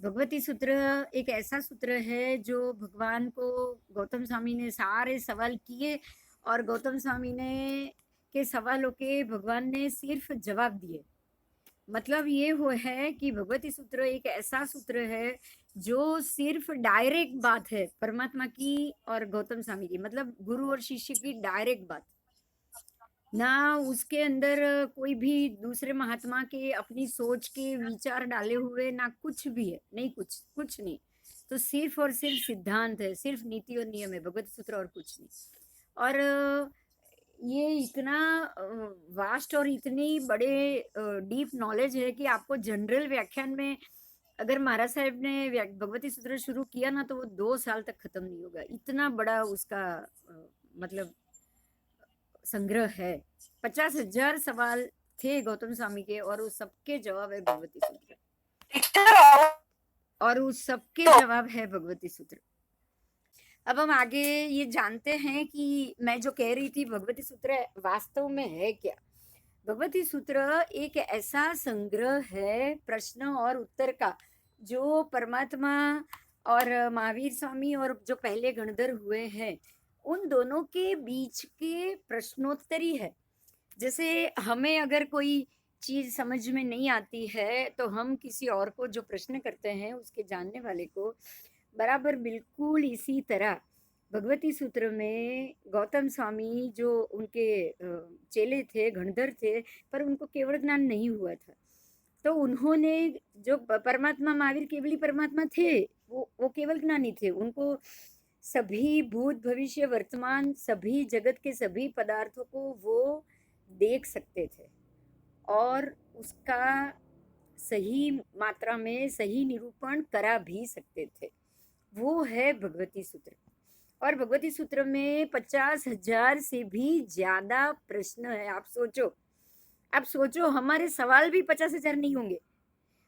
भगवती सूत्र एक ऐसा सूत्र है जो भगवान को गौतम स्वामी ने सारे सवाल किए और गौतम स्वामी ने के सवालों के भगवान ने सिर्फ जवाब दिए। मतलब ये हो है कि भगवती सूत्र एक ऐसा सूत्र है जो सिर्फ डायरेक्ट बात है परमात्मा की और गौतम स्वामी की, मतलब गुरु और शिष्य की डायरेक्ट बात। ना उसके अंदर कोई भी दूसरे महात्मा के अपनी सोच के विचार डाले हुए ना कुछ भी है, नहीं, कुछ कुछ नहीं। तो सिर्फ और सिर्फ सिद्धांत है, सिर्फ नीति और नियम है भगवत सूत्र और कुछ नहीं। और ये इतना वास्ट और इतनी बड़े डीप नॉलेज है कि आपको जनरल व्याख्यान में अगर महाराज साहब ने भगवती सूत्र शुरू किया ना तो वो 2 साल तक खत्म नहीं होगा, इतना बड़ा उसका मतलब संग्रह है। 50,000 सवाल थे गौतम स्वामी के और उस सबके जवाब है भगवती सूत्र, और उस सबके जवाब है भगवती सूत्र। अब हम आगे ये जानते हैं कि मैं जो कह रही थी भगवती सूत्र वास्तव में है क्या। भगवती सूत्र एक ऐसा संग्रह है प्रश्न और उत्तर का जो परमात्मा और महावीर स्वामी और जो पहले गणधर हुए हैं उन दोनों के बीच के प्रश्नोत्तरी है। जैसे हमें अगर कोई चीज समझ में नहीं आती है तो हम किसी और को जो प्रश्न करते हैं उसके जानने वाले को, बराबर बिल्कुल इसी तरह भगवती सूत्र में गौतम स्वामी जो उनके चेले थे, गणधर थे, पर उनको केवल ज्ञान नहीं हुआ था, तो उन्होंने जो परमात्मा महावीर केवली परमात्मा थे, वो केवल ज्ञानी थे। उनको सभी भूत भविष्य वर्तमान सभी जगत के सभी पदार्थों को वो देख सकते थे और उसका सही मात्रा में सही निरूपण करा भी सकते थे। वो है भगवती सूत्र। और भगवती सूत्र में 50,000 से भी ज्यादा प्रश्न है। आप सोचो हमारे सवाल भी 50,000 नहीं होंगे।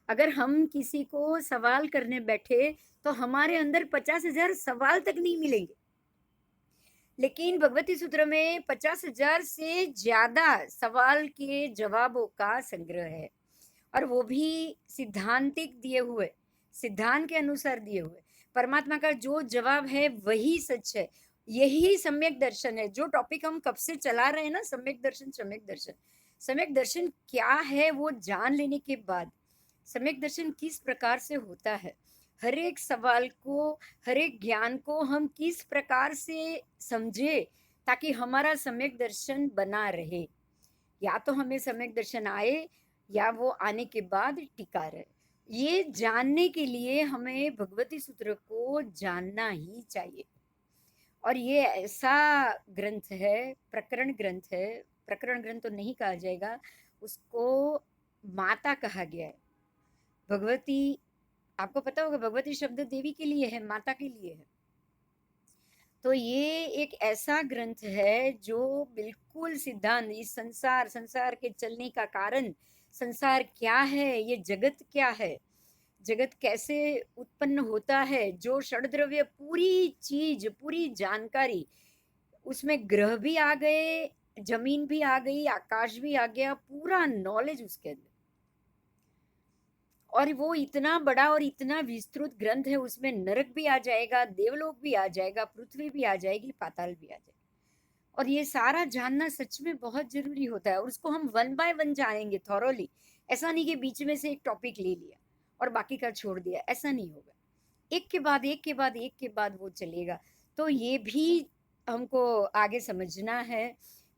अगर हम किसी को सवाल करने बैठे तो हमारे अंदर 50,000 सवाल तक नहीं मिलेंगे, लेकिन भगवती सूत्र में 50,000 से ज्यादा सवाल के जवाबों का संग्रह है, और वो भी सिद्धांतिक दिए हुए, सिद्धांत के अनुसार दिए हुए। परमात्मा का जो जवाब है वही सच है। यही सम्यक दर्शन है। जो टॉपिक हम कब से चला रहे हैं ना, सम्यक दर्शन सम्यक दर्शन, सम्यक दर्शन क्या है वो जान लेने के बाद सम्यक दर्शन किस प्रकार से होता है, हर एक सवाल को, हर एक ज्ञान को हम किस प्रकार से समझे ताकि हमारा सम्यक दर्शन बना रहे। या तो हमें सम्यक दर्शन आए या वो आने के बाद टिका रहे। ये जानने के लिए हमें भगवती सूत्र को जानना ही चाहिए। और ये ऐसा ग्रंथ है, प्रकरण ग्रंथ है, प्रकरण ग्रंथ तो नहीं कहा जाएगा, उसको माता कहा गया है। भगवती, आपको पता होगा भगवती शब्द देवी के लिए है, माता के लिए है। तो ये एक ऐसा ग्रंथ है जो बिल्कुल सिद्धांत, इस संसार के चलने का कारण, संसार क्या है, ये जगत क्या है, जगत कैसे उत्पन्न होता है, जो षड्द्रव्य पूरी चीज, पूरी जानकारी, उसमें ग्रह भी आ गए, जमीन भी आ गई, आकाश भी आ गया, पूरा नॉलेज उसके अंदर। और वो इतना बड़ा और इतना विस्तृत ग्रंथ है, उसमें नरक भी आ जाएगा, देवलोक भी आ जाएगा, पृथ्वी भी आ जाएगी, पाताल भी आ जाएगा। और ये सारा जानना सच में बहुत जरूरी होता है, और उसको हम वन बाय वन जानेंगे थॉरोली। ऐसा नहीं कि बीच में से एक टॉपिक ले लिया और बाकी का छोड़ दिया, ऐसा नहीं होगा। एक के बाद एक के बाद एक के बाद वो चलेगा। तो ये भी हमको आगे समझना है,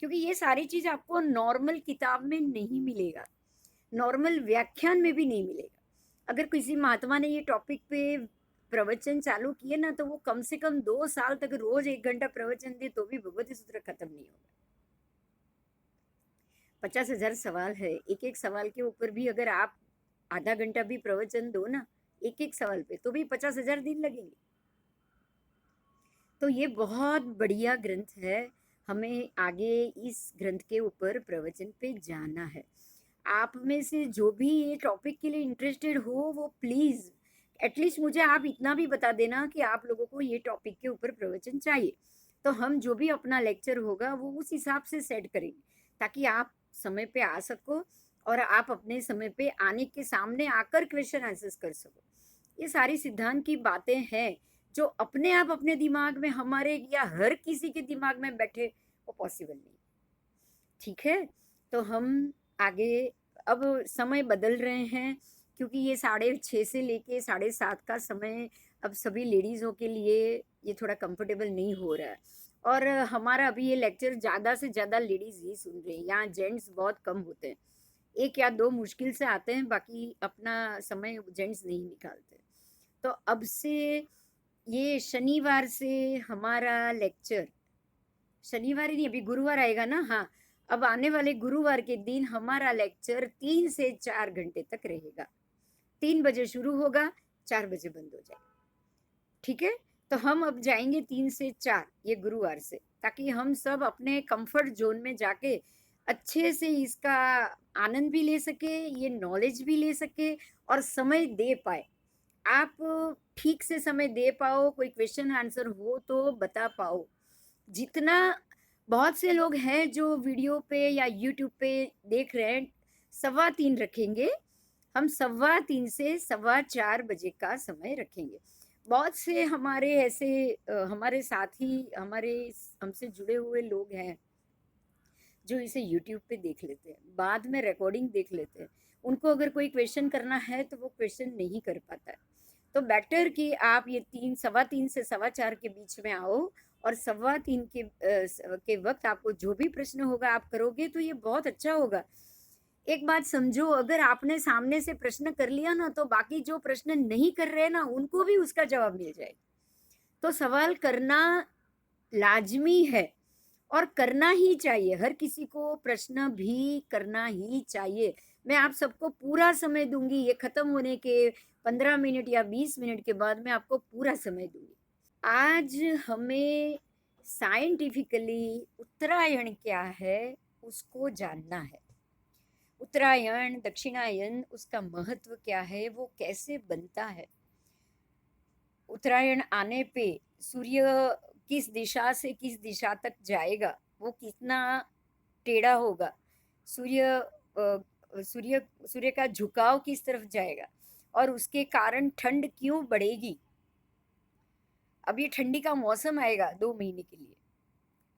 क्योंकि ये सारी चीज आपको नॉर्मल किताब में नहीं मिलेगा, नॉर्मल व्याख्यान में भी नहीं मिलेगा। अगर किसी महात्मा ने ये टॉपिक पे प्रवचन चालू किए ना तो वो कम से कम 2 साल तक रोज 1 घंटा प्रवचन दे तो भी भगवती सूत्र खत्म नहीं होगा। 50,000 सवाल है, एक एक सवाल के ऊपर भी अगर आप आधा घंटा भी प्रवचन दो ना एक एक सवाल पे, तो भी 50,000 दिन लगेंगे। तो ये बहुत बढ़िया ग्रंथ है। हमें आगे इस ग्रंथ के ऊपर प्रवचन पे जाना है। आप में से जो भी ये टॉपिक के लिए इंटरेस्टेड हो वो प्लीज एटलीस्ट मुझे आप इतना भी बता देना कि आप लोगों को ये टॉपिक के ऊपर प्रवचन चाहिए, तो हम जो भी अपना लेक्चर होगा वो उस हिसाब से सेट करेंगे ताकि आप समय पे आ सको और आप अपने समय पे आने के सामने आकर क्वेश्चन आंसर्स कर सको। ये सारी सिद्धांत की बातें हैं जो अपने आप अपने दिमाग में हमारे या हर किसी के दिमाग में बैठे, वो पॉसिबल नहीं। ठीक है, तो हम आगे अब समय बदल रहे हैं, क्योंकि ये 6:30 से लेके 7:30 का समय अब सभी लेडीज़ों के लिए ये थोड़ा कंफर्टेबल नहीं हो रहा है। और हमारा अभी ये लेक्चर ज़्यादा से ज़्यादा लेडीज़ ही सुन रही हैं, यहाँ जेंट्स बहुत कम होते हैं। 1 या 2 मुश्किल से आते हैं, बाकी अपना समय जेंट्स नहीं निकालते। तो अब से ये शनिवार से हमारा लेक्चर, शनिवार ही नहीं, अभी गुरुवार आएगा ना, हाँ, अब आने वाले गुरुवार के दिन हमारा लेक्चर 3 से 4 घंटे तक रहेगा। 3 बजे शुरू होगा, 4 बजे बंद हो जाएगा। ठीक है, तो हम अब जाएंगे 3 से 4 ये गुरुवार से, ताकि हम सब अपने कंफर्ट जोन में जाके अच्छे से इसका आनंद भी ले सके, ये नॉलेज भी ले सके और समय दे पाए। आप ठीक से समय दे पाओ, कोई क्वेश्चन आंसर हो तो बता पाओ। जितना बहुत से लोग हैं जो वीडियो पे या यूट्यूब पे देख रहे हैं, 3:15 रखेंगे, हम 3:15 से 4:15 बजे का समय रखेंगे। बहुत से हमारे ऐसे हमारे साथी, हमारे हमसे जुड़े हुए लोग हैं जो इसे यूट्यूब पे देख लेते हैं, बाद में रिकॉर्डिंग देख लेते हैं। उनको अगर कोई क्वेश्चन करना है तो वो क्वेश्चन नहीं कर पाता है। तो बेटर कि आप ये 3, 3:15 से 4:15 के बीच में आओ, और 3:15 के वक्त आपको जो भी प्रश्न होगा आप करोगे तो ये बहुत अच्छा होगा। एक बात समझो, अगर आपने सामने से प्रश्न कर लिया ना, तो बाकी जो प्रश्न नहीं कर रहे ना, उनको भी उसका जवाब मिल जाएगा। तो सवाल करना लाजमी है और करना ही चाहिए, हर किसी को प्रश्न भी करना ही चाहिए। मैं आप सबको पूरा समय दूंगी, ये खत्म होने के 15 मिनट या 20 मिनट के बाद मैं आपको पूरा समय दूंगी। आज हमें साइंटिफिकली उत्तरायण क्या है उसको जानना है। उत्तरायण, दक्षिणायन, उसका महत्व क्या है, वो कैसे बनता है। उत्तरायण आने पे सूर्य किस दिशा से किस दिशा तक जाएगा, वो कितना टेढ़ा होगा, सूर्य सूर्य सूर्य का झुकाव किस तरफ जाएगा, और उसके कारण ठंड क्यों बढ़ेगी। अब ये ठंडी का मौसम आएगा 2 महीने के लिए,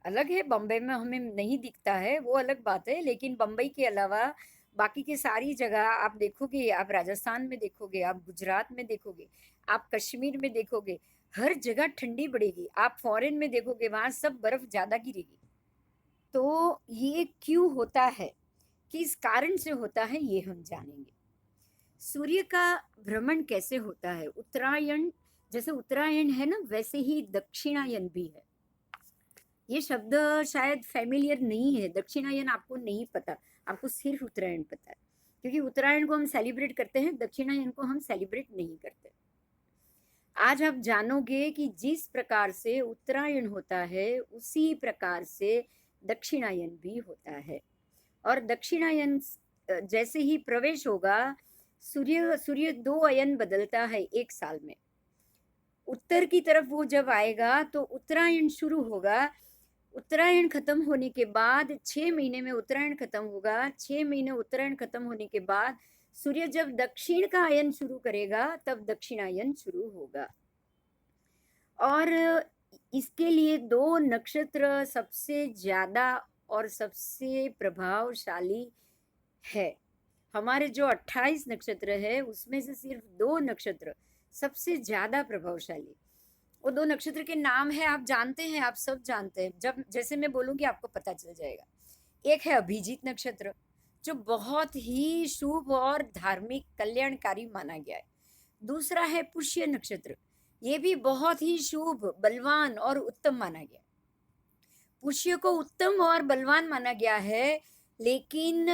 अलग है, बम्बई में हमें नहीं दिखता है वो अलग बात है, लेकिन बम्बई के अलावा बाकी के सारी जगह आप देखोगे, आप राजस्थान में देखोगे, आप गुजरात में देखोगे, आप कश्मीर में देखोगे, हर जगह ठंडी बढ़ेगी। आप फॉरेन में देखोगे, वहां सब बर्फ ज्यादा गिरेगी। तो ये क्यों होता है, किस कारण से होता है, ये हम जानेंगे। सूर्य का भ्रमण कैसे होता है। उत्तरायण, जैसे उत्तरायण है ना, वैसे ही दक्षिणायन भी है। ये शब्द शायद फैमिलियर नहीं है, दक्षिणायन आपको नहीं पता, आपको सिर्फ उत्तरायण पता है, क्योंकि उत्तरायण को हम सेलिब्रेट करते हैं, दक्षिणायन को हम सेलिब्रेट नहीं करते। आज आप जानोगे कि जिस प्रकार से उत्तरायण होता है उसी प्रकार से दक्षिणायन भी होता है। और दक्षिणायन जैसे ही प्रवेश होगा, सूर्य सूर्य 2 अयन बदलता है एक साल में। उत्तर की तरफ वो जब आएगा तो उत्तरायण शुरू होगा। उत्तरायण खत्म होने के बाद 6 महीने में उत्तरायण खत्म होगा। 6 महीने उत्तरायण खत्म होने के बाद सूर्य जब दक्षिण का अयन शुरू करेगा तब दक्षिणायन शुरू होगा। और इसके लिए 2 नक्षत्र सबसे ज्यादा और सबसे प्रभावशाली है। हमारे जो 28 नक्षत्र है उसमें से सिर्फ 2 नक्षत्र सबसे ज्यादा प्रभावशाली। वो 2 नक्षत्र के नाम है, आप जानते हैं, आप सब जानते हैं, जब जैसे मैं बोलूंगी आपको पता चल जाएगा। एक है अभिजीत नक्षत्र, जो बहुत ही शुभ और धार्मिक कल्याणकारी माना गया है। दूसरा है पुष्य नक्षत्र, ये भी बहुत ही शुभ, बलवान और उत्तम माना गया है। पुष्य को उत्तम और बलवान माना गया है, लेकिन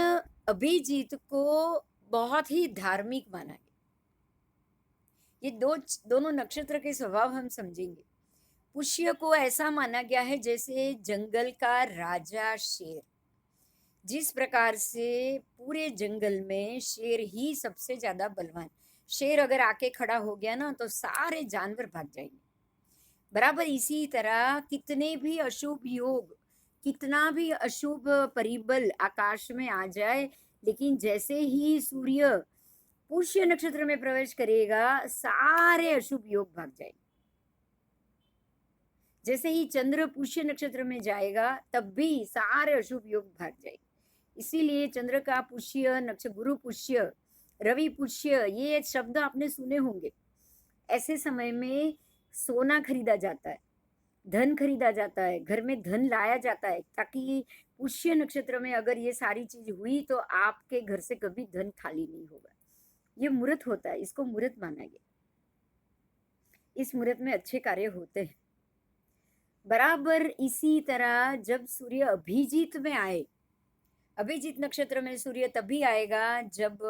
अभिजीत को बहुत ही धार्मिक माना गया। ये दोनों नक्षत्र के स्वभाव हम समझेंगे। पुष्य को ऐसा माना गया है जैसे जंगल का राजा शेर। जिस प्रकार से पूरे जंगल में शेर ही सबसे ज्यादा बलवान, शेर अगर आके खड़ा हो गया ना तो सारे जानवर भाग जाएंगे। बराबर इसी तरह कितने भी अशुभ योग, कितना भी अशुभ परिबल आकाश में आ जाए, लेकिन जैसे ही सूर्य पुष्य नक्षत्र में प्रवेश करेगा, सारे अशुभ योग भाग जाएंगे। जैसे ही चंद्र पुष्य नक्षत्र में जाएगा तब भी सारे अशुभ योग भाग जाएंगे। इसीलिए चंद्र का पुष्य नक्षत्र, गुरु पुष्य, रवि पुष्य, ये शब्द आपने सुने होंगे। ऐसे समय में सोना खरीदा जाता है, धन खरीदा जाता है, घर में धन लाया जाता है, ताकि पुष्य नक्षत्र में अगर ये सारी चीज हुई तो आपके घर से कभी धन खाली नहीं होगा। ये मुहूर्त होता है, इसको मुहूर्त माना गया। इस मुहूर्त में अच्छे कार्य होते हैं। बराबर इसी तरह जब सूर्य अभिजीत में आए, अभिजीत नक्षत्र में सूर्य तभी आएगा जब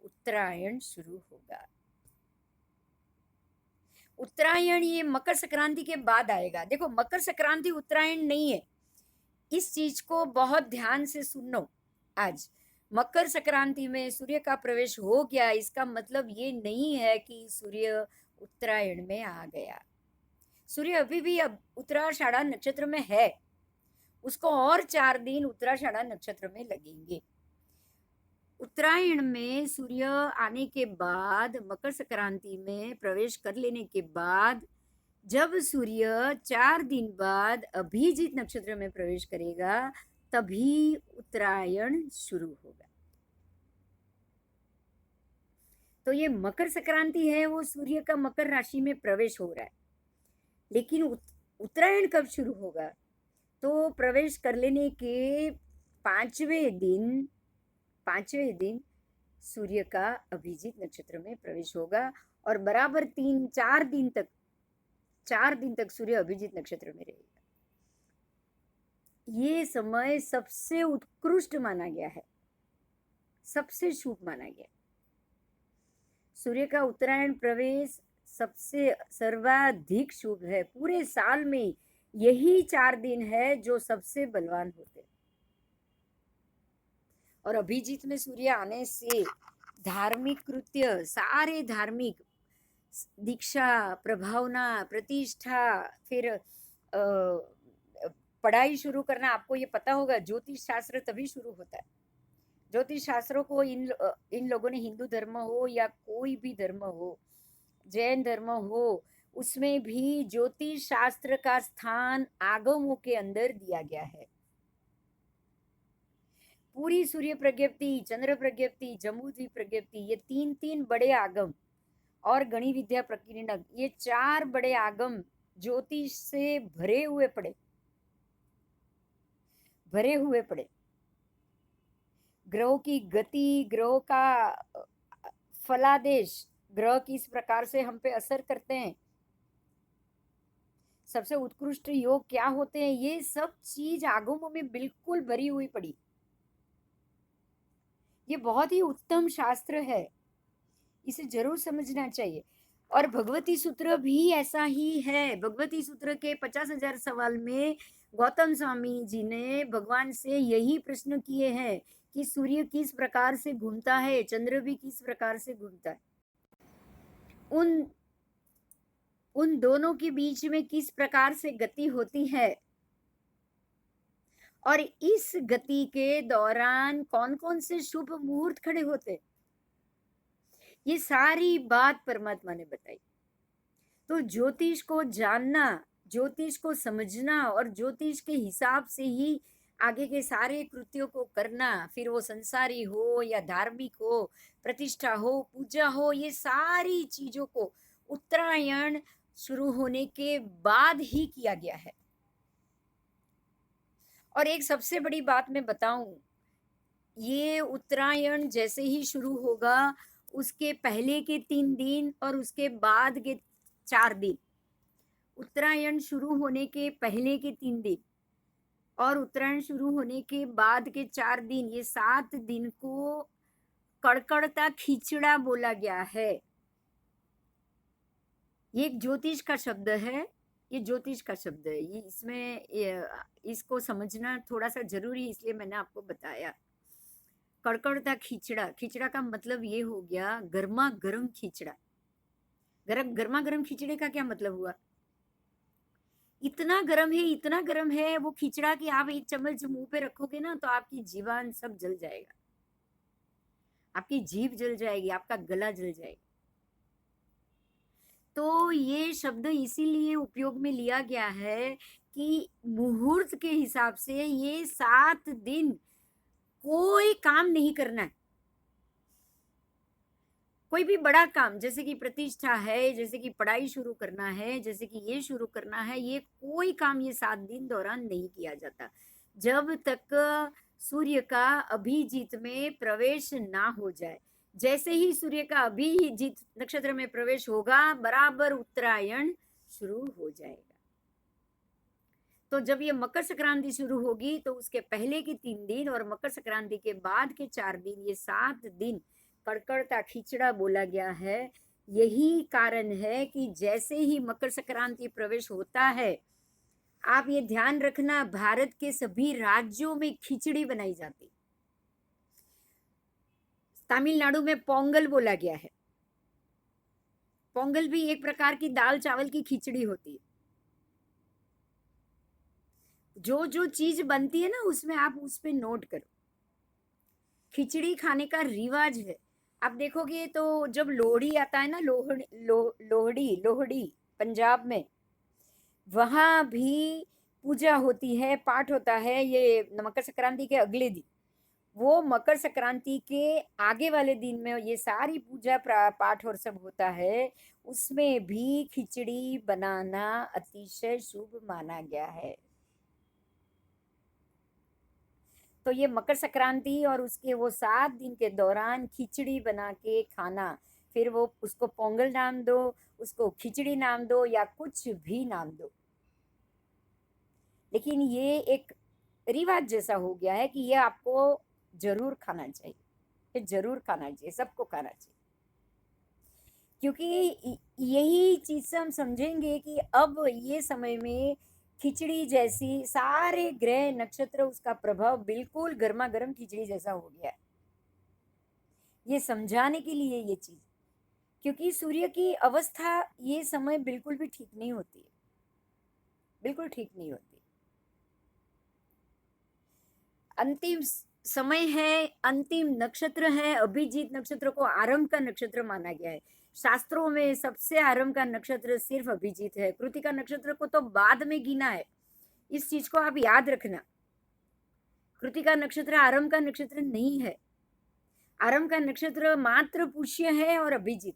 उत्तरायण शुरू होगा। उत्तरायण ये मकर संक्रांति के बाद आएगा। देखो, मकर संक्रांति उत्तरायण नहीं है, इस चीज को बहुत ध्यान से सुनो। आज मकर संक्रांति में सूर्य का प्रवेश हो गया, इसका मतलब ये नहीं है कि सूर्य उत्तरायण में आ गया। सूर्य अभी भी अब उत्तराषाढ़ा नक्षत्र में है, उसको और 4 दिन उत्तराषाढ़ा नक्षत्र में लगेंगे। उत्तरायण में सूर्य आने के बाद, मकर संक्रांति में प्रवेश कर लेने के बाद, जब सूर्य 4 दिन बाद अभिजीत नक्षत्र में प्रवेश करेगा तभी उत्तरायण शुरू होगा। तो ये मकर संक्रांति है, वो सूर्य का मकर राशि में प्रवेश हो रहा है। लेकिन उत्तरायण कब शुरू होगा? तो प्रवेश कर लेने के 5वें दिन सूर्य का अभिजीत नक्षत्र में प्रवेश होगा और बराबर 4 दिन तक सूर्य अभिजीत नक्षत्र में रहेगा। ये समय सबसे उत्कृष्ट माना गया है, सबसे शुभ माना गया। सूर्य का उत्तरायण प्रवेश सबसे सर्वाधिक शुभ है। पूरे साल में यही 4 दिन है जो सबसे बलवान होते हैं। और अभिजीत में सूर्य आने से धार्मिक कृत्य, सारे धार्मिक दीक्षा, प्रभावना, प्रतिष्ठा, फिर पढ़ाई शुरू करना। आपको ये पता होगा, ज्योतिष शास्त्र तभी शुरू होता है। ज्योतिष शास्त्रों को इन लोगों ने, हिंदू धर्म हो या कोई भी धर्म हो, जैन धर्म हो, उसमें भी ज्योतिष शास्त्र का स्थान आगमों के अंदर दिया गया है। पूरी सूर्य प्रज्ञप्ति, चंद्र प्रज्ञप्ति, जम्बूद्वीप प्रज्ञप्ति, ये 3 बड़े आगम और गणि विद्या प्रकीर्णक, ये 4 बड़े आगम ज्योतिष से भरे हुए पड़े। ग्रहों की गति, ग्रहों का फलादेश, ग्रह किस प्रकार से हम पे असर करते हैं, सबसे उत्कृष्ट योग क्या होते हैं, ये सब चीज आगमों में बिल्कुल भरी हुई पड़ी। ये बहुत ही उत्तम शास्त्र है, इसे जरूर समझना चाहिए। और भगवती सूत्र भी ऐसा ही है। भगवती सूत्र के 50,000 सवाल में गौतम स्वामी जी ने भगवान से यही प्रश्न किए हैं कि सूर्य किस प्रकार से घूमता है, चंद्र भी किस प्रकार से घूमता है, उन दोनों के बीच में किस प्रकार से गति होती है, और इस गति के दौरान कौन कौन से शुभ मुहूर्त खड़े होते, ये सारी बात परमात्मा ने बताई। तो ज्योतिष को जानना, ज्योतिष को समझना और ज्योतिष के हिसाब से ही आगे के सारे कृत्यों को करना, फिर वो संसारी हो या धार्मिक हो, प्रतिष्ठा हो, पूजा हो, ये सारी चीजों को उत्तरायण शुरू होने के बाद ही किया गया है। और एक सबसे बड़ी बात मैं बताऊं, ये उत्तरायण जैसे ही शुरू होगा, उसके पहले के 3 दिन और उसके बाद के 4 दिन, उत्तरायण शुरू होने के पहले के 3 दिन और उत्तरायण शुरू होने के बाद के 4 दिन, ये 7 दिन को कड़कड़ता खिचड़ा बोला गया है। ये एक ज्योतिष का शब्द है, ये ज्योतिष का शब्द है। ये इसको समझना थोड़ा सा जरूरी, इसलिए मैंने आपको बताया। कड़कड़ता खिचड़ा, खिचड़ा का मतलब ये हो गया गर्मा गर्म खिचड़ा। गर्मा गर्म खिचड़े का क्या मतलब हुआ? इतना गर्म है वो खिचड़ा कि आप 1 चम्मच मुंह पे रखोगे ना तो आपकी जीवान सब जल जाएगा। आपकी जीभ जल जाएगी, आपका गला जल जाएगा। तो ये शब्द इसीलिए उपयोग में लिया गया है कि मुहूर्त के हिसाब से ये 7 दिन कोई काम नहीं करना है। कोई भी बड़ा काम, जैसे कि प्रतिष्ठा है, जैसे कि पढ़ाई शुरू करना है, जैसे कि ये शुरू करना है, ये कोई काम ये 7 दिन दौरान नहीं किया जाता जब तक सूर्य का अभिजीत में प्रवेश ना हो जाए। जैसे ही सूर्य का अभिजीत नक्षत्र में प्रवेश होगा, बराबर उत्तरायण शुरू हो जाएगा। तो जब ये मकर संक्रांति शुरू होगी तो उसके पहले के 3 दिन और मकर संक्रांति के बाद के 4 दिन, ये 7 दिन कड़कड़ता खिचड़ा बोला गया है। यही कारण है कि जैसे ही मकर संक्रांति प्रवेश होता है, आप ये ध्यान रखना, भारत के सभी राज्यों में खिचड़ी बनाई जाती। तमिलनाडु में पोंगल बोला गया है। पोंगल भी एक प्रकार की दाल चावल की खिचड़ी होती है। जो जो चीज बनती है ना, उसमें आप उस पे नोट करो। खिचड़ी खाने का रिवाज है। आप देखोगे तो जब लोहड़ी आता है ना, लोहड़ी पंजाब में, वहां भी पूजा होती है, पाठ होता है। ये मकर संक्रांति के अगले दिन, वो मकर संक्रांति के आगे वाले दिन में ये सारी पूजा पाठ और सब होता है। उसमें भी खिचड़ी बनाना अतिशय शुभ माना गया है। तो ये मकर संक्रांति और उसके वो 7 दिन के दौरान खिचड़ी बना के खाना, फिर वो उसको पोंगल नाम दो, उसको खिचड़ी नाम दो, या कुछ भी नाम दो, लेकिन ये एक रिवाज जैसा हो गया है कि ये आपको जरूर खाना चाहिए। ये जरूर खाना चाहिए, सबको खाना चाहिए। क्योंकि यही चीज से हम समझेंगे कि अब ये समय में खिचड़ी जैसी, सारे ग्रह नक्षत्र, उसका प्रभाव बिल्कुल गर्मा गर्म खिचड़ी जैसा हो गया है। ये समझाने के लिए ये चीज, क्योंकि सूर्य की अवस्था ये समय बिल्कुल भी ठीक नहीं होती है, बिल्कुल ठीक नहीं होती। अंतिम समय है, अंतिम नक्षत्र है। अभिजीत नक्षत्र को आरंभ का नक्षत्र माना गया है। शास्त्रों में सबसे आरंभ का नक्षत्र सिर्फ अभिजीत है। कृतिका नक्षत्र को तो बाद में गिना है। इस चीज को आप याद रखना। कृतिका नक्षत्र आरंभ का नक्षत्र नहीं है। आरंभ का नक्षत्र मात्र पुष्य है और अभिजीत।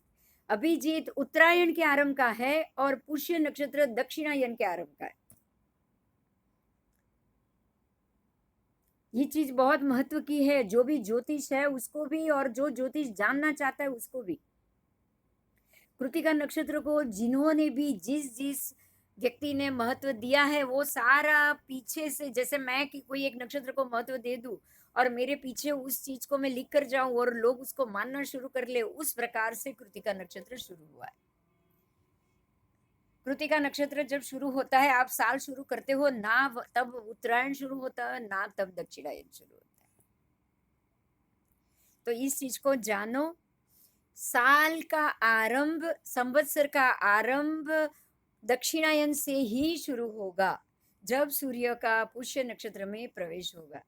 अभिजीत उत्तरायण के आरंभ का है और पुष्य नक्षत्र दक्षिणायन के आरंभ का है। ये चीज बहुत महत्व की है, जो भी ज्योतिष है उसको भी, और जो ज्योतिष जानना चाहता है उसको भी। कृतिका नक्षत्र को जिन्होंने भी, जिस जिस व्यक्ति ने महत्व दिया है, वो सारा पीछे से, जैसे मैं कि कोई एक नक्षत्र को महत्व दे दूं और मेरे पीछे उस चीज को मैं लिख कर जाऊं और लोग उसको मानना शुरू कर ले, उस प्रकार से कृतिका नक्षत्र शुरू हुआ है। कृतिका नक्षत्र जब शुरू होता है, आप साल शुरू करते हो ना, तब उत्तरायण शुरू होता है ना तब दक्षिणायन शुरू होता है। तो इस चीज को जानो। साल का आरंभ, संवत्सर का आरंभ दक्षिणायन से ही शुरू होगा, जब सूर्य का पुष्य नक्षत्र में प्रवेश होगा।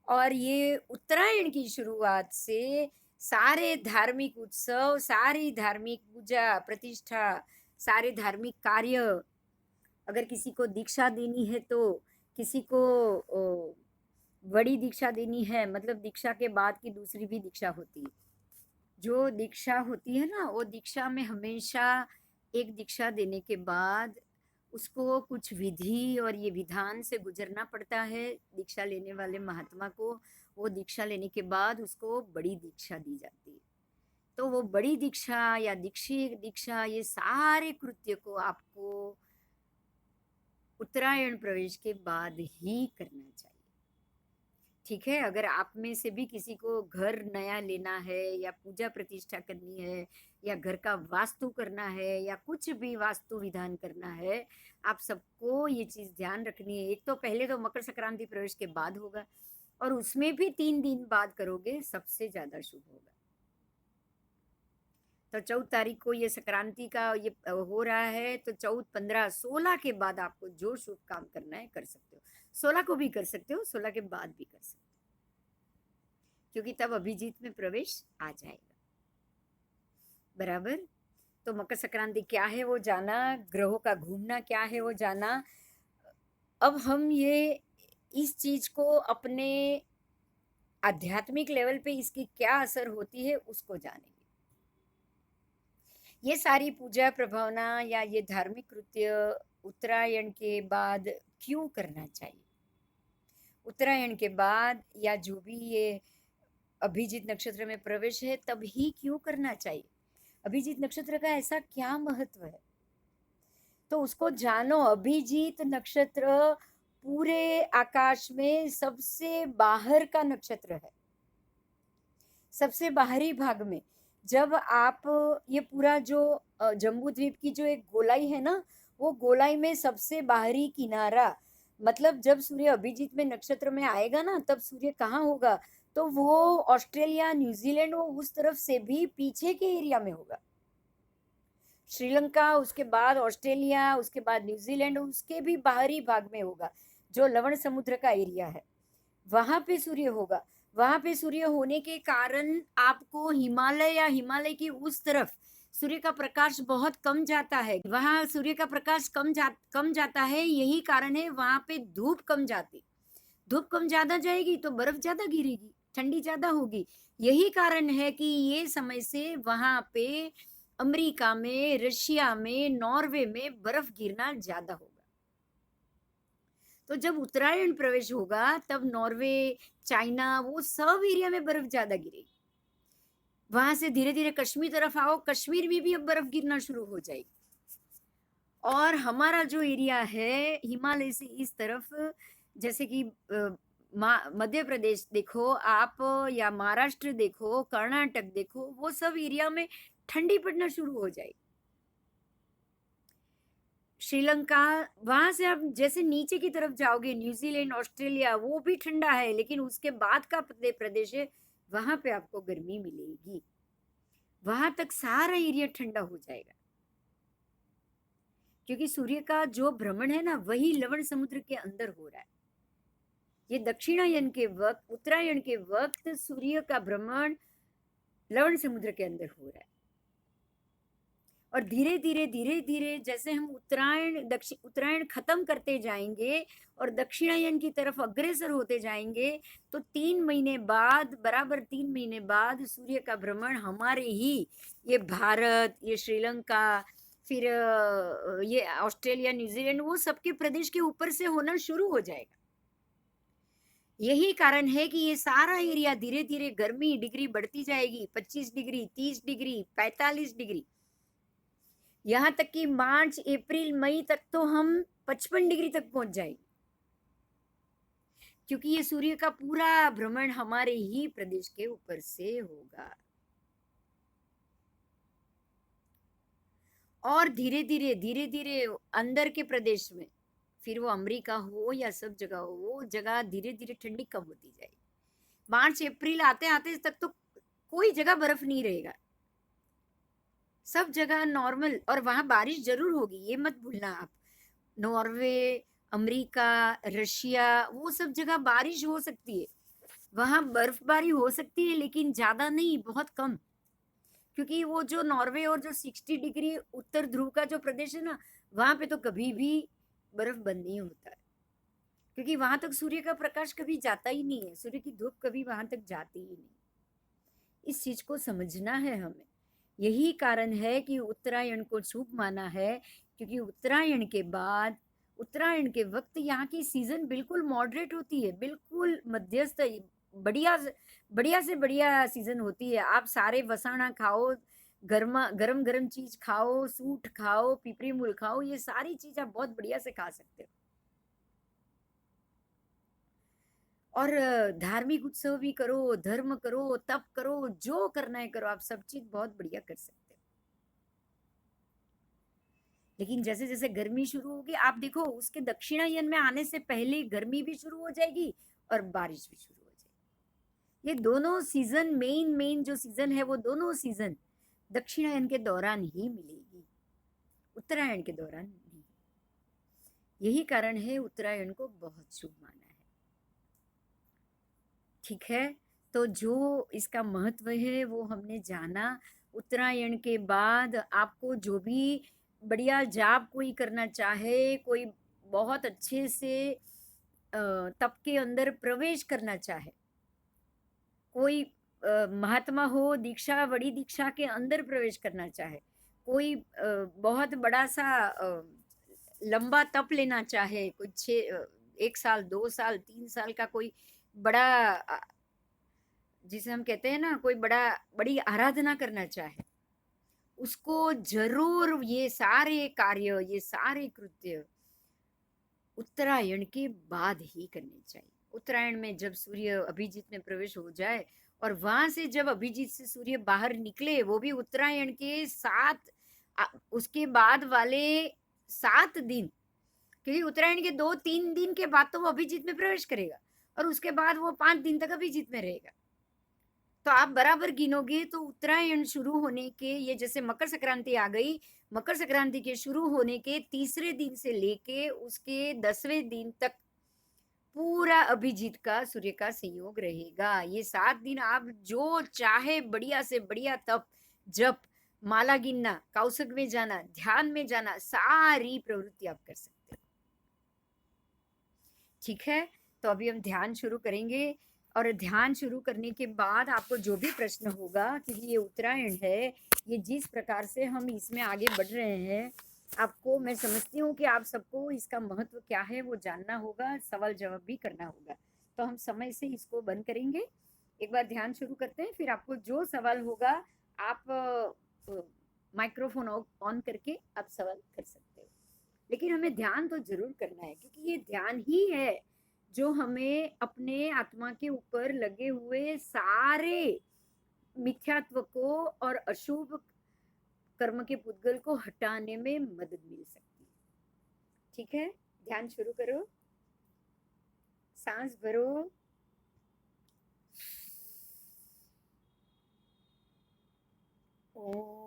और ये उत्तरायण की शुरुआत से सारे धार्मिक उत्सव, सारी धार्मिक पूजा प्रतिष्ठा, सारे धार्मिक कार्य, अगर किसी को दीक्षा देनी है तो, किसी को बड़ी दीक्षा देनी है, मतलब दीक्षा के बाद की दूसरी भी दीक्षा होती है। जो दीक्षा होती है ना, वो दीक्षा में हमेशा एक दीक्षा देने के बाद उसको कुछ विधि और ये विधान से गुजरना पड़ता है दीक्षा लेने वाले महात्मा को। वो दीक्षा लेने के बाद उसको बड़ी दीक्षा दी जाती है। तो वो बड़ी दीक्षा या दीक्षा, ये सारे कृत्य को आपको उत्तरायण प्रवेश के बाद ही करना चाहिए। ठीक है, अगर आप में से भी किसी को घर नया लेना है, या पूजा प्रतिष्ठा करनी है, या घर का वास्तु करना है, या कुछ भी वास्तु विधान करना है, आप सबको ये चीज ध्यान रखनी है। एक तो पहले तो मकर संक्रांति प्रवेश के बाद होगा, और उसमें भी 3 दिन बाद करोगे, सबसे ज्यादा शुभ होगा। तो 14 तारीख को ये संक्रांति का ये हो रहा है, तो 14, 15, 16 के बाद आपको जो शुभ काम करना है कर सकते हो। 16 को भी कर सकते हो, 16 के बाद भी कर सकते हो। क्योंकि तब अभिजीत में प्रवेश आ जाएगा। बराबर। तो मकर संक्रांति क्या है वो जाना, ग्रहों का घूमना क्या है वो जाना। अब हम ये इस चीज को अपने आध्यात्मिक लेवल पे इसकी क्या असर होती है उसको जानेंगे। ये सारी पूजा प्रभावना या ये धार्मिक कृत्य उत्तरायण के बाद क्यों करना चाहिए, उत्तरायण के बाद या जो भी ये अभिजीत नक्षत्र में प्रवेश है तब ही क्यों करना चाहिए, अभिजीत नक्षत्र का ऐसा क्या महत्व है, तो उसको जानो। अभिजीत नक्षत्र पूरे आकाश में सबसे बाहर का नक्षत्र है, सबसे बाहरी भाग में। जब आप ये पूरा जो जम्बू द्वीप की जो एक गोलाई है ना, वो गोलाई में सबसे बाहरी किनारा, मतलब जब सूर्य अभिजीत में नक्षत्र में आएगा ना तब सूर्य कहाँ होगा, तो वो ऑस्ट्रेलिया न्यूजीलैंड वो उस तरफ से भी पीछे के एरिया में होगा। श्रीलंका, उसके बाद ऑस्ट्रेलिया, उसके बाद न्यूजीलैंड, उसके भी बाहरी भाग में होगा, जो लवण समुद्र का एरिया है वहां पे सूर्य होगा। वहां पे सूर्य होने के कारण आपको हिमालय या हिमालय की उस तरफ सूर्य का प्रकाश बहुत कम जाता है, वहां सूर्य का प्रकाश कम जाता है। यही कारण है वहां पे धूप कम जाती, धूप कम ज्यादा जाएगी तो बर्फ ज्यादा गिरेगी, ठंडी ज्यादा होगी। यही कारण है कि ये समय से वहां पे अमेरिका में, रशिया में, नॉर्वे में बर्फ गिरना ज्यादा होगा। तो जब उत्तरायण प्रवेश होगा तब नॉर्वे, चाइना, वो सब एरिया में बर्फ ज्यादा गिरेगी। वहां से धीरे धीरे कश्मीर तरफ आओ, कश्मीर में भी अब बर्फ गिरना शुरू हो जाएगी। और हमारा जो एरिया है हिमालय से इस तरफ, जैसे कि मध्य प्रदेश देखो आप, या महाराष्ट्र देखो, कर्नाटक देखो, वो सब एरिया में ठंडी पड़ना शुरू हो जाएगी। श्रीलंका, वहां से आप जैसे नीचे की तरफ जाओगे, न्यूजीलैंड, ऑस्ट्रेलिया, वो भी ठंडा है, लेकिन उसके बाद का प्रदेश है वहां पे आपको गर्मी मिलेगी। वहां तक सारा एरिया ठंडा हो जाएगा, क्योंकि सूर्य का जो भ्रमण है ना वही लवण समुद्र के अंदर हो रहा है। ये दक्षिणायन के वक्त, उत्तरायण के वक्त सूर्य का भ्रमण लवण समुद्र के अंदर हो रहा है। और धीरे धीरे जैसे हम उत्तरायण खत्म करते जाएंगे और दक्षिणायन की तरफ अग्रसर होते जाएंगे, तो 3 महीने बाद, बराबर 3 महीने बाद सूर्य का भ्रमण हमारे ही ये भारत, ये श्रीलंका, फिर ये ऑस्ट्रेलिया, न्यूजीलैंड, वो सबके प्रदेश के ऊपर से होना शुरू हो जाएगा। यही कारण है कि ये सारा एरिया धीरे धीरे गर्मी डिग्री बढ़ती जाएगी, 25 डिग्री, 30 डिग्री, 45 डिग्री, यहाँ तक कि मार्च, अप्रैल, मई तक तो हम 55 डिग्री तक पहुंच जाएंगे, क्योंकि ये सूर्य का पूरा भ्रमण हमारे ही प्रदेश के ऊपर से होगा। और धीरे धीरे अंदर के प्रदेश में, फिर वो अमेरिका हो या सब जगह हो, वो जगह धीरे धीरे ठंडी कम होती जाएगी। मार्च अप्रैल आते आते तक तो कोई जगह बर्फ नहीं रहेगा, सब जगह नॉर्मल। और वहां बारिश जरूर होगी, ये मत भूलना आप। नॉर्वे, अमेरिका, रशिया, वो सब जगह बारिश हो सकती है, वहां बर्फबारी हो सकती है, लेकिन ज्यादा नहीं, बहुत कम। क्योंकि वो जो नॉर्वे और जो 60 डिग्री उत्तर ध्रुव का जो प्रदेश है ना, वहां पे तो कभी भी बर्फ बंद नहीं होता है, क्योंकि वहां तक सूर्य का प्रकाश कभी जाता ही नहीं है, सूर्य की धूप कभी वहां तक जाती ही नहीं। इस चीज को समझना है हमें। यही कारण है कि उत्तरायण को शुभ माना है, क्योंकि उत्तरायण के बाद, उत्तरायण के वक्त यहाँ की सीजन बिल्कुल मॉडरेट होती है, बिल्कुल मध्यस्थ, बढ़िया बढ़िया से बढ़िया सीजन होती है। आप सारे वसाना खाओ, गर्मा गरम गरम चीज खाओ, सूट खाओ, पिपरी मूल खाओ, ये सारी चीज आप बहुत बढ़िया से खा सकते हो। और धार्मिक उत्सव भी करो, धर्म करो, तप करो, जो करना है करो, आप सब चीज बहुत बढ़िया कर सकते हो। लेकिन जैसे जैसे गर्मी शुरू होगी, आप देखो उसके दक्षिणायन में आने से पहले गर्मी भी शुरू हो जाएगी और बारिश भी शुरू हो जाएगी। ये दोनों सीजन, मेन जो सीजन है, वो दोनों सीजन दक्षिणायन के दौरान ही मिलेगी, उत्तरायण के दौरान नहीं। यही कारण है उत्तरायण को बहुत शुभ माना है। ठीक है, तो जो इसका महत्व है वो हमने जाना। उत्तरायण के बाद आपको जो भी बढ़िया जाप कोई करना चाहे, कोई बहुत अच्छे से तप के अंदर प्रवेश करना चाहे, कोई महात्मा हो, दीक्षा बड़ी दीक्षा के अंदर प्रवेश करना चाहे, कोई बहुत बड़ा सा लंबा तप लेना चाहे, कोई 1 साल 2 साल 3 साल का कोई बड़ा जिसे हम कहते हैं ना, कोई बड़ी आराधना करना चाहे, उसको जरूर ये सारे कार्य, ये सारे कृत्य उत्तरायण के बाद ही करने चाहिए। उत्तरायण में जब सूर्य अभिजीत में प्रवेश हो जाए और वहां से जब अभिजीत से सूर्य बाहर निकले, वो भी उत्तरायण के उसके बाद वाले 7 दिन, क्योंकि उत्तरायण के 2-3 दिन के बाद तो वो अभिजीत में प्रवेश करेगा और उसके बाद वो 5 दिन तक अभिजीत में रहेगा। तो आप बराबर गिनोगे तो उत्तरायण शुरू होने के, ये जैसे मकर संक्रांति आ गई, मकर संक्रांति के शुरू होने के तीसरे दिन से लेके उसके 10वें दिन तक पूरा अभिजीत का सूर्य का संयोग रहेगा। ये 7 दिन आप जो चाहे बढ़िया से बढ़िया तप, जप, माला गिनना, कौसक में जाना, ध्यान में जाना, सारी प्रवृत्ति आप कर सकते हो। ठीक है, तो अभी हम ध्यान शुरू करेंगे और ध्यान शुरू करने के बाद आपको जो भी प्रश्न होगा, क्योंकि ये उत्तरायण है, ये जिस प्रकार से हम इसमें आगे बढ़ रहे हैं, आपको मैं समझती हूँ कि आप सबको इसका महत्व क्या है वो जानना होगा, सवाल जवाब भी करना होगा। तो हम समय से इसको बंद करेंगे, एक बार ध्यान शुरू करते हैं, फिर आपको जो सवाल होगा आप माइक्रोफोन ऑन करके आप सवाल कर सकते हो। लेकिन हमें ध्यान तो जरूर करना है, क्योंकि ये ध्यान ही है जो हमें अपने आत्मा के ऊपर लगे हुए सारे मिथ्यात्व को और अशुभ कर्म के पुद्गल को हटाने में मदद मिल सकती है। ठीक है, ध्यान शुरू करो, सांस भरो, ओम।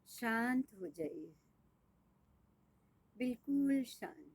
शांत हो जाइए, बिल्कुल शांत।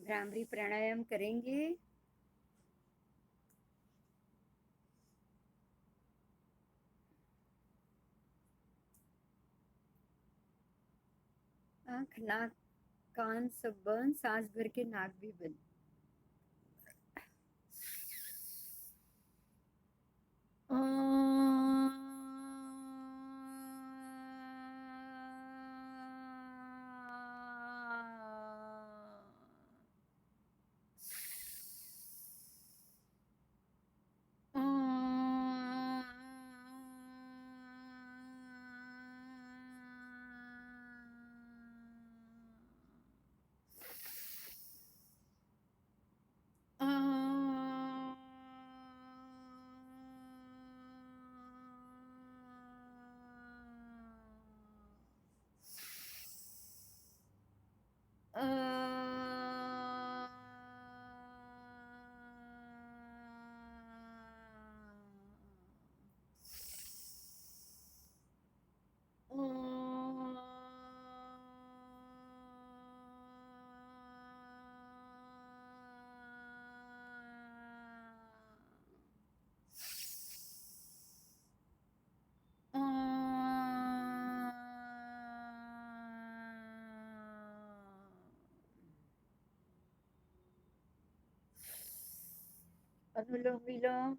भ्रामरी प्राणायाम करेंगे। आँख, नाक, कान सब बंद, सांस भर के नाक भी बंद। अनुलोम विलोम।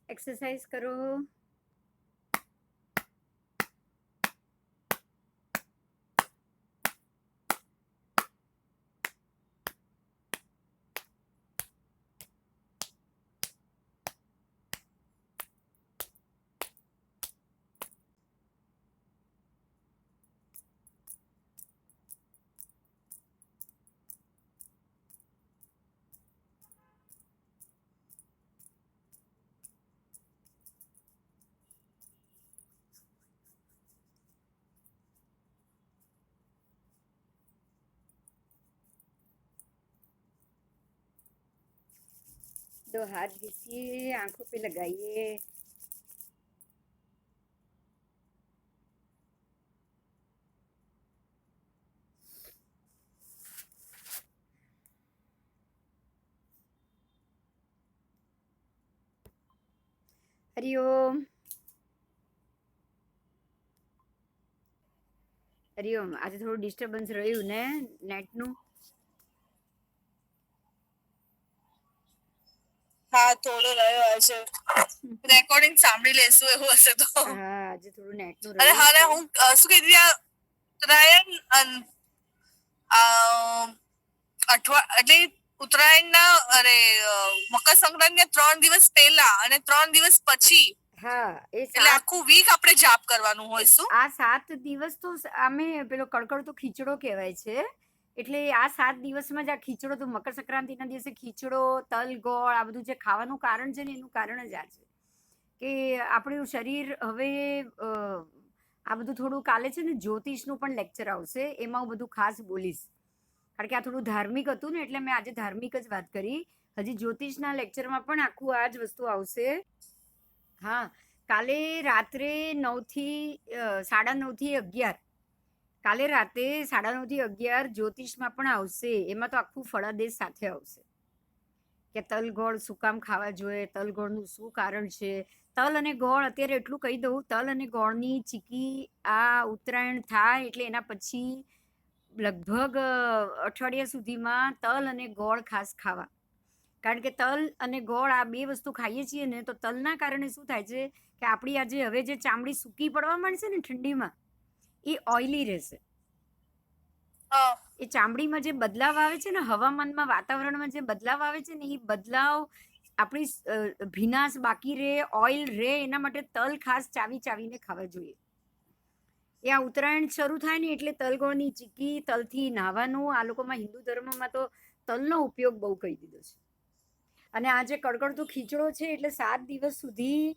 एक्सरसाइज करो। दो हाथ घिसिए, आंखों पे लगाइए। હરિઓમ હરિઓમ. આજે થોડું ડિસ્ટર્બન્સ રહ્યું ને નેટનું. હા થોડો રહ્યો હશે. રેકોર્ડિંગ સાંભળી લેશું એવું હશે તો. હા આજે થોડું નેટનું અરે રહ્યું હારે છે. હું શું કહેતી હતી ઉત્તરાયણ એટલે ઉત્તરાયણના મકર સંક્રાંતિના 3 દિવસ પહેલા અને 3 દિવસ પછી હા એ એટલે આખું વીક આપણે જાપ કરવાનું હોય શું? આ 7 દિવસ તો આમે પેલો કડકડતો ખીચડો કહેવાય છે. એટલે આ 7 દિવસમાં જ આ ખીચડો તો મકર સંક્રાંતિના દિવસે ખીચડો, તલ, ગોળ આ બધું જે ખાવાનું કારણ છે ને એનું કારણ જ આ છે કે આપણું શરીર હવે આ બધું થોડું કાલે છે ને જ્યોતિષનું પણ લેક્ચર આવશે, એમાં હું બધું ખાસ બોલીશ. કારણ કે આ થોડું ધાર્મિક હતું ને એટલે મેં આજે ધાર્મિક જ વાત કરી. હજી જ્યોતિષના લેક્ચરમાં પણ આખું આ જ વસ્તુ આવશે. હા કાલે રાત્રે 9:30 કાલે રાતે 9:30 જ્યોતિષમાં પણ આવશે. એમાં તો આખું ફળાદેશ સાથે આવશે કે તલ ગોળ શું કામ ખાવા જોઈએ, તલ ગોળનું શું કારણ છે. તલ અને ગોળ અત્યારે એટલું કહી દઉં, તલ અને ગોળની ચીકી આ ઉત્તરાયણ થાય એટલે એના પછી લગભગ અઠવાડિયા સુધીમાં તલ અને ગોળ ખાસ ખાવા. કારણ કે તલ અને ગોળ આ બે વસ્તુ ખાઈએ છીએ ને તો તલના કારણે શું થાય છે કે આપણી આજે હવે જે ચામડી સૂકી પડવા માંડશે ને ઠંડીમાં એ ઓઇલી રહેશે. હા એ ચામડીમાં જે બદલાવ આવે છે ને હવામાનમાં વાતાવરણમાં જે બદલાવ આવે છે ને એ બદલાવ આપણી ભીનાશ બાકી રહે ઓઇલ રહે એના માટે તલ ખાસ ચાવી ચાવીને ખાવા જોઈએ. એ આ ઉત્તરાયણ શરૂ થાય ને એટલે તલગોળની ચીક્કી તલથી નાહવાનું આ લોકોમાં હિન્દુ ધર્મમાં તો તલનો ઉપયોગ બહુ કહી દીધો છે. અને આ જે કડકડતો ખીચડો છે એટલે 7 દિવસ સુધી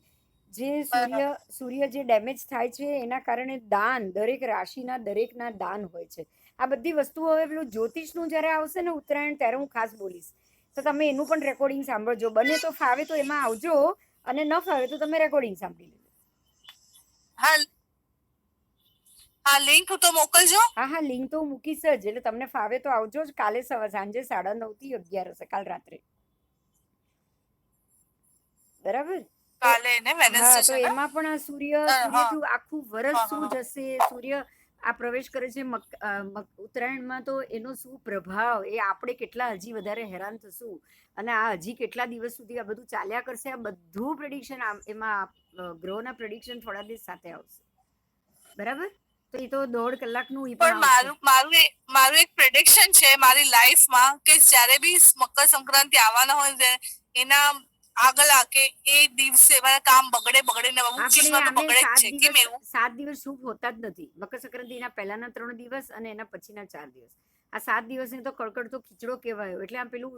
જે બરાબર સૂર્ય જે ડેમેજ થાય છે એના કારણે દાન દરેક રાશિના દરેકના દાન હોય છે. આ બધી વસ્તુઓ હવે પેલું જ્યોતિષનું જ્યારે આવશે ને ઉત્તરાયણ ત્યારે હું ખાસ બોલીશ તો તમે એનું પણ રેકોર્ડિંગ સાંભળજો. બને તો ફાવે તો એમાં આવજો અને ન ફાવે તો તમે રેકોર્ડિંગ સાંભળી લેજો. હા હા લિંક તો મોકલજો. હા લિંક તો હું મૂકીશ જ એટલે તમને ફાવે તો આવજો જ. કાલે સાંજે 9:30 થી 11 હશે કાલ રાત્રે. બરાબર કાલે ને હા વેનસડે તો છે ને એમાં પણ આ સૂર્ય હા થયું આખું વર્ષ હા શું હા જશે સૂર્ય આ પ્રવેશ કરે છે ઉત્તરાયણમાં તો એનો શું પ્રભાવ એ આપણે કેટલા હજી વધારે હેરાન થશું અને આ હજી કેટલા દિવસ સુધી આ બધું ચાલ્યા કરશે આ બધું પ્રેડિક્શન એમાં ગ્રહોના પ્રેડિક્શન થોડા દિવસ સાથે આવશે. બરાબર તો એ તો 1.5 કલાકનું એ પણ પણ આવશે. મારું એક પ્રેડિક્શન છે મારી લાઈફમાં કે જ્યારે બી મકર સંક્રાંતિ આવવાના હોય ને એના આગલા કે એ દિવસે મારા કામ બગડે ને અમુક આપણે ચીજમાં તો આમે બગડે જ છે કેમ એવું 7 દિવસ શુભ હોતા જ નથી. મકર સંક્રાંતિના પહેલાના 3 દિવસ અને એના પછીના 4 દિવસ આ 7 દિવસને તો કડકડતો ખીચડો કહેવાયો. એટલે આમ પેલું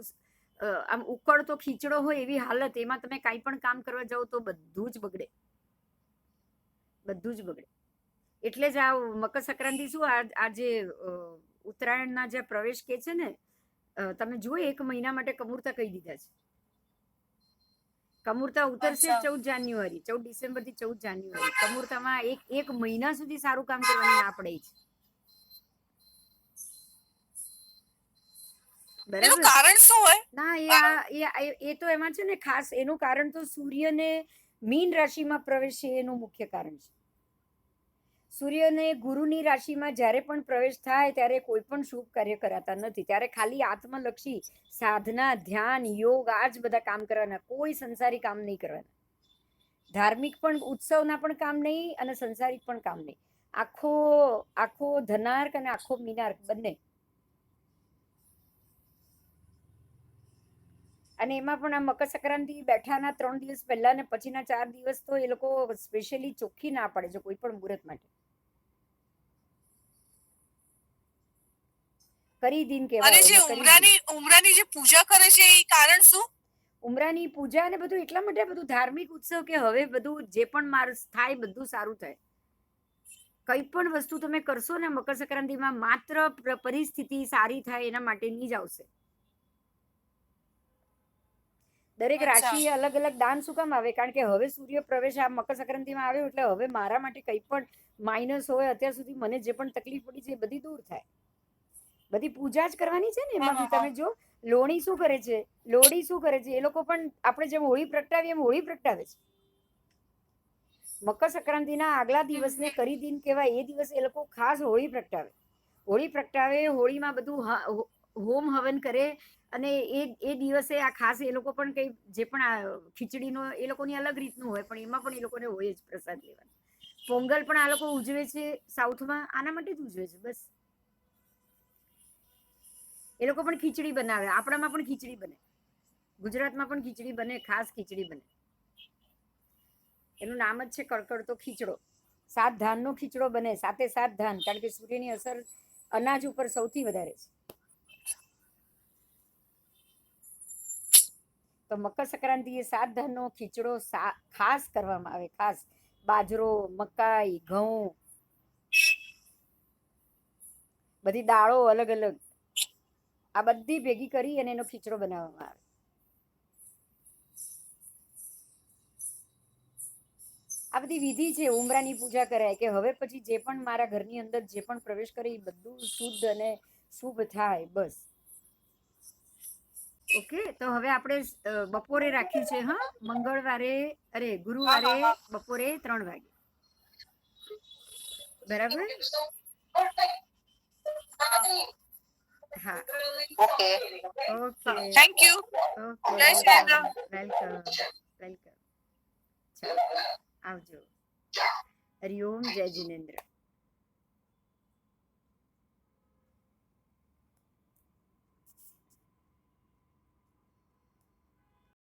આમ ઉકળતો ખીચડો હોય એવી હાલત એમાં તમે કાંઈ પણ કામ કરવા જાઓ તો બધું જ બગડે. બધું જ બગડે. એટલે જ આ મકર સંક્રાંતિ શું આ જે ઉત્તરાયણના જે પ્રવેશ કે છે ને તમે જુઓ 1 મહિના માટે કમૂરતા કહી દીધા છે. કમૂરતા ઉતરશે અચ્છા 14 જાન્યુઆરી 14 ડિસેમ્બર થી 14 જાન્યુઆરી. કમૂરતામાં એક મહિના સુધી સારું કામ કરવાની ના પડે છે. એનું બરાબર કારણ શું હોય ના એ તો એમાં છે ને ખાસ એનું કારણ તો સૂર્યને મીન રાશિમાં પ્રવેશ છે એનું મુખ્ય કારણ છે. સૂર્યને ગુરુની રાશિમાં જ્યારે પણ પ્રવેશ થાય ત્યારે કોઈ પણ શુભ કાર્ય કરાતા નથી. ત્યારે ખાલી આત્મલક્ષી સાધના ધ્યાન યોગ આ જ બધા કામ કરવાના. કોઈ સંસારી કામ નહીં કરવાના. ધાર્મિક પણ ઉત્સવના પણ કામ નહીં અને સંસારિક પણ કામ નહીં. આખો આખો ધનાર્ક અને આખો મીનાર્ક બંને. અને એમાં પણ આ મકર સંક્રાંતિ બેઠાના 3 દિવસ પહેલા ને પછીના 4 દિવસ તો એ લોકો સ્પેશિયલી ચોખ્ખી ના પાડે છે કોઈ પણ મુહૂર્ત માટે. કરી દિન અને કહેવાય જે એમાં કરી દિન. ઉમરાની જે પૂજા કરે છે એ કારણ શું ઉમરાની પૂજા અને બધું એટલા માટે બધું ધાર્મિક ઉત્સવ કે હવે બધું જે પણ થાય બધું સારું થાય. કઈ પણ વસ્તુ તમે કરશો ને મકર સંક્રાંતિમાં માત્ર પરિસ્થિતિ સારી થાય એના માટેની જ આવશે. દરેક અચ્છા રાશિ અલગ અલગ દાન શું કામ આવે કારણ કે હવે સૂર્ય પ્રવેશ આ મકર સંક્રાંતિમાં આવ્યો એટલે હવે મારા માટે કંઈ પણ માઇનસ હોય અત્યાર સુધી મને જે પણ તકલીફ પડી છે એ બધી દૂર થાય. બધી પૂજા જ કરવાની છે ને હા એમાં હા બી હા તમે જો લોણી શું કરે છે લોડી શું કરે છે એ લોકો પણ આપણે જેમ હોળી પ્રગટાવીએ એમ હોળી પ્રગટાવે છે. મકર સંક્રાંતિના આગલા દિવસને કરી દિન કહેવાય. એ દિવસે એ લોકો ખાસ હોળી પ્રગટાવે. હોળી પ્રગટાવે હોળીમાં બધું હોમ હવન કરે અને એ દિવસે આ ખાસ એ લોકો પણ કંઈ જે પણ આ ખીચડીનો એ લોકોની અલગ રીતનું હોય પણ એમાં પણ એ લોકોને હોય જ પ્રસાદ લેવાનો. પોંગલ પણ આ લોકો ઉજવે છે સાઉથમાં આના માટે જ ઉજવે છે બસ. એ લોકો પણ ખીચડી બનાવે. આપણામાં પણ ખીચડી બને. ગુજરાતમાં પણ ખીચડી બને ખાસ ખીચડી બને. એનું નામ જ છે કડકડતો ખીચડો. 7 ધાનનો ખીચડો બને 7 ધાન કારણ કે સૂર્યની અસર અનાજ ઉપર સૌથી વધારે છે. તો મકર સંક્રાંતિ એ 7 ધાનનો ખીચડો ખાસ કરવામાં આવે. ખાસ બાજરો મકાઈ ઘઉં બધી દાળો અલગ અલગ આ બધી ભેગી કરી અને એનો ખીચડો બનાવવામાં આવે. આ બધી વિધિ છે. ઉમરાની પૂજા કરાય કે હવે પછી જે પણ મારા ઘરની અંદર જે પણ પ્રવેશ કરે એ બધું શુદ્ધ અને શુભ થાય બસ. ઓકે તો હવે આપણે બપોરે રાખ્યું છે હા હા ગુરુવારે હા હા બપોરે 3 વાગે. બરાબર. હા okay okay thank you okay જય શ્રી વેલકમ વેલકમ ચાલો આવજો હરિઓમ જય જિનેન્દ્ર